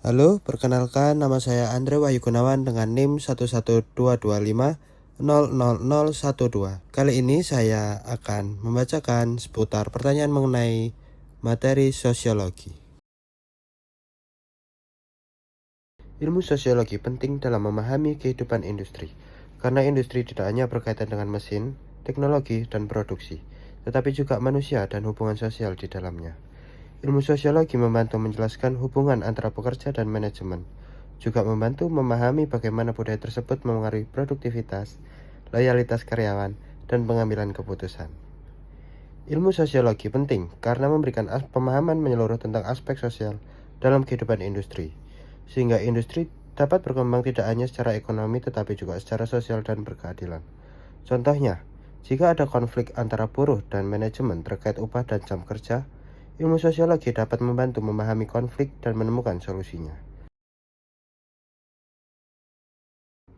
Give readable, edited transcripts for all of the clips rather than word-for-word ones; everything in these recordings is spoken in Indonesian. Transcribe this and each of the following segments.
Halo, perkenalkan nama saya Andre Wahyu Gunawan dengan NIM 11225000012. Kali ini saya akan membacakan seputar pertanyaan mengenai materi sosiologi. Ilmu sosiologi penting dalam memahami kehidupan industri, karena industri tidak hanya berkaitan dengan mesin, teknologi, dan produksi, tetapi juga manusia dan hubungan sosial di dalamnya. Ilmu sosiologi membantu menjelaskan hubungan antara pekerja dan manajemen, juga membantu memahami bagaimana budaya tersebut memengaruhi produktivitas, loyalitas karyawan, dan pengambilan keputusan. Ilmu sosiologi penting karena memberikan pemahaman menyeluruh tentang aspek sosial dalam kehidupan industri, sehingga industri dapat berkembang tidak hanya secara ekonomi tetapi juga secara sosial dan berkeadilan. Contohnya, jika ada konflik antara buruh dan manajemen terkait upah dan jam kerja, ilmu sosiologi dapat membantu memahami konflik dan menemukan solusinya.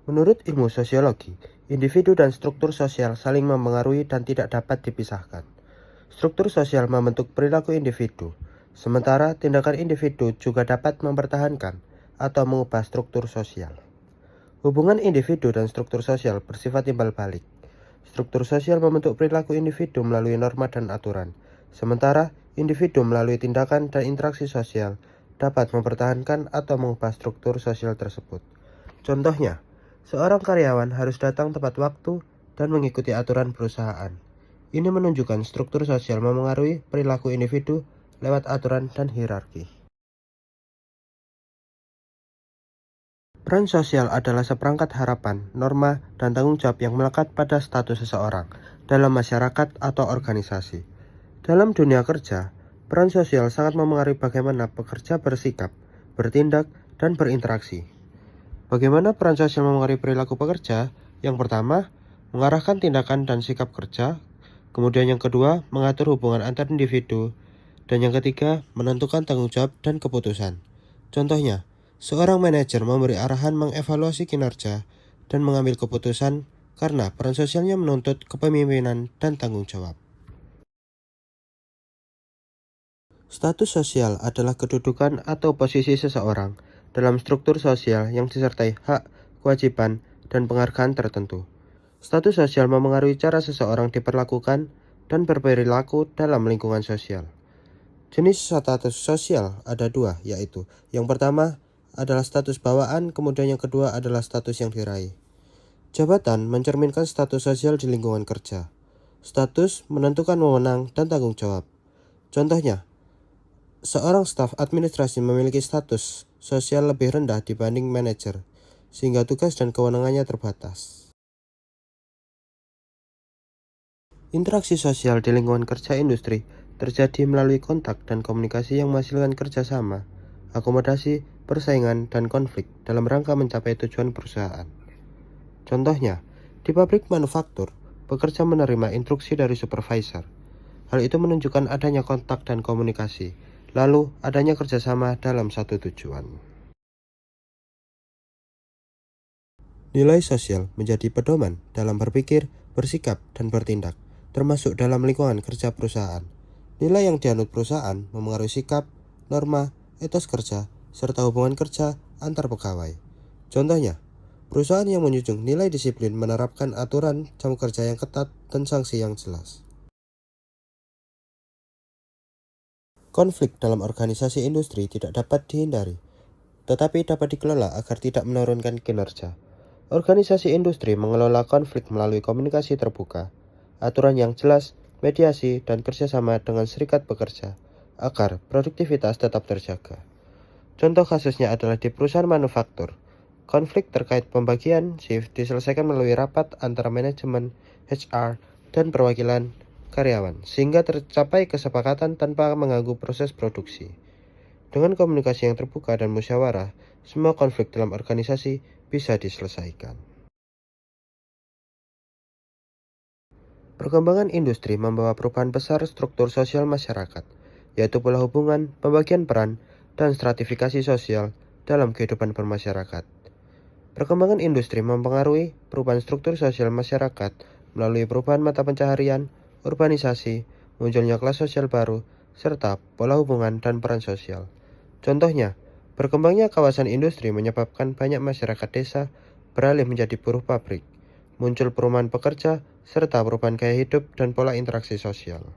Menurut ilmu sosiologi, individu dan struktur sosial saling mempengaruhi dan tidak dapat dipisahkan. Struktur sosial membentuk perilaku individu, sementara tindakan individu juga dapat mempertahankan atau mengubah struktur sosial. Hubungan individu dan struktur sosial bersifat timbal balik. Struktur sosial membentuk perilaku individu melalui norma dan aturan, sementara individu melalui tindakan dan interaksi sosial dapat mempertahankan atau mengubah struktur sosial tersebut. Contohnya, seorang karyawan harus datang tepat waktu dan mengikuti aturan perusahaan. Ini menunjukkan struktur sosial memengaruhi perilaku individu lewat aturan dan hierarki. Peran sosial adalah seperangkat harapan, norma, dan tanggung jawab yang melekat pada status seseorang dalam masyarakat atau organisasi. Dalam dunia kerja, peran sosial sangat memengaruhi bagaimana pekerja bersikap, bertindak, dan berinteraksi. Bagaimana peran sosial memengaruhi perilaku pekerja? Yang pertama, mengarahkan tindakan dan sikap kerja. Kemudian yang kedua, mengatur hubungan antar individu. Dan yang ketiga, menentukan tanggung jawab dan keputusan. Contohnya, seorang manajer memberi arahan, mengevaluasi kinerja, dan mengambil keputusan karena peran sosialnya menuntut kepemimpinan dan tanggung jawab. Status sosial adalah kedudukan atau posisi seseorang dalam struktur sosial yang disertai hak, kewajiban, dan penghargaan tertentu. Status sosial memengaruhi cara seseorang diperlakukan dan berperilaku dalam lingkungan sosial. Jenis status sosial ada dua, yaitu yang pertama adalah status bawaan, kemudian yang kedua adalah status yang diraih. Jabatan mencerminkan status sosial di lingkungan kerja. Status menentukan wewenang dan tanggung jawab. Contohnya, seorang staf administrasi memiliki status sosial lebih rendah dibanding manajer, sehingga tugas dan kewenangannya terbatas. Interaksi sosial di lingkungan kerja industri terjadi melalui kontak dan komunikasi yang menghasilkan kerjasama, akomodasi, persaingan, dan konflik dalam rangka mencapai tujuan perusahaan. Contohnya, di pabrik manufaktur, pekerja menerima instruksi dari supervisor. Hal itu menunjukkan adanya kontak dan komunikasi, lalu adanya kerjasama dalam satu tujuan. Nilai sosial menjadi pedoman dalam berpikir, bersikap, dan bertindak, termasuk dalam lingkungan kerja perusahaan. Nilai yang dianut perusahaan memengaruhi sikap, norma, etos kerja, serta hubungan kerja antar pegawai. Contohnya, perusahaan yang menjunjung nilai disiplin menerapkan aturan jam kerja yang ketat dan sanksi yang jelas. Konflik dalam organisasi industri tidak dapat dihindari, tetapi dapat dikelola agar tidak menurunkan kinerja. Organisasi industri mengelola konflik melalui komunikasi terbuka, aturan yang jelas, mediasi, dan kerjasama dengan serikat pekerja agar produktivitas tetap terjaga. Contoh kasusnya adalah di perusahaan manufaktur. Konflik terkait pembagian shift diselesaikan melalui rapat antara manajemen, HR, dan perwakilan karyawan, sehingga tercapai kesepakatan tanpa mengganggu proses produksi. Dengan komunikasi yang terbuka dan musyawarah, semua konflik dalam organisasi bisa diselesaikan. Perkembangan industri membawa perubahan besar struktur sosial masyarakat, yaitu pola hubungan, pembagian peran, dan stratifikasi sosial dalam kehidupan bermasyarakat. Perkembangan industri mempengaruhi perubahan struktur sosial masyarakat melalui perubahan mata pencaharian, urbanisasi, munculnya kelas sosial baru, serta pola hubungan dan peran sosial. Contohnya, Berkembangnya kawasan industri menyebabkan banyak masyarakat desa beralih menjadi buruh pabrik. Muncul perumahan pekerja, serta perubahan gaya hidup dan pola interaksi sosial.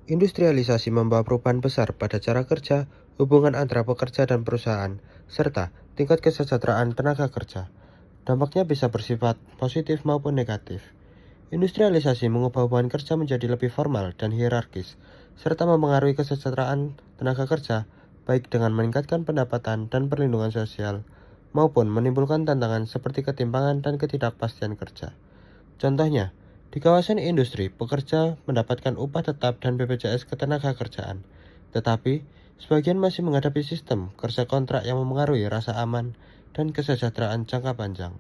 Industrialisasi membawa perubahan besar pada cara kerja, hubungan antara pekerja dan perusahaan, serta tingkat kesejahteraan tenaga kerja. Dampaknya bisa bersifat positif maupun negatif. Industrialisasi mengubah hubungan kerja menjadi lebih formal dan hierarkis, serta mempengaruhi kesejahteraan tenaga kerja, baik dengan meningkatkan pendapatan dan perlindungan sosial, maupun menimbulkan tantangan seperti ketimpangan dan ketidakpastian kerja. Contohnya, di kawasan industri, pekerja mendapatkan upah tetap dan BPJS ketenagakerjaan, tetapi sebagian masih menghadapi sistem kerja kontrak yang memengaruhi rasa aman dan kesejahteraan jangka panjang.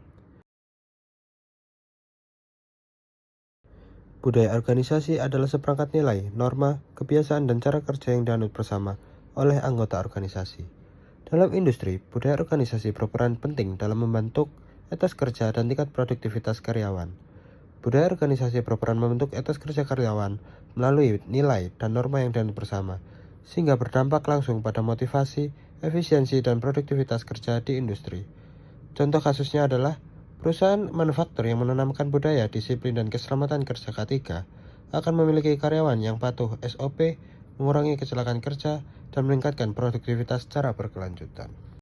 Budaya organisasi adalah seperangkat nilai, norma, kebiasaan, dan cara kerja yang dianut bersama oleh anggota organisasi. Dalam industri, budaya organisasi berperan penting dalam membentuk etos kerja dan tingkat produktivitas karyawan. Budaya organisasi berperan membentuk etos kerja karyawan melalui nilai dan norma yang dianut bersama, sehingga berdampak langsung pada motivasi, efisiensi, dan produktivitas kerja di industri. Contoh kasusnya adalah perusahaan manufaktur yang menanamkan budaya, disiplin, dan keselamatan kerja K3 akan memiliki karyawan yang patuh SOP, mengurangi kecelakaan kerja, dan meningkatkan produktivitas secara berkelanjutan.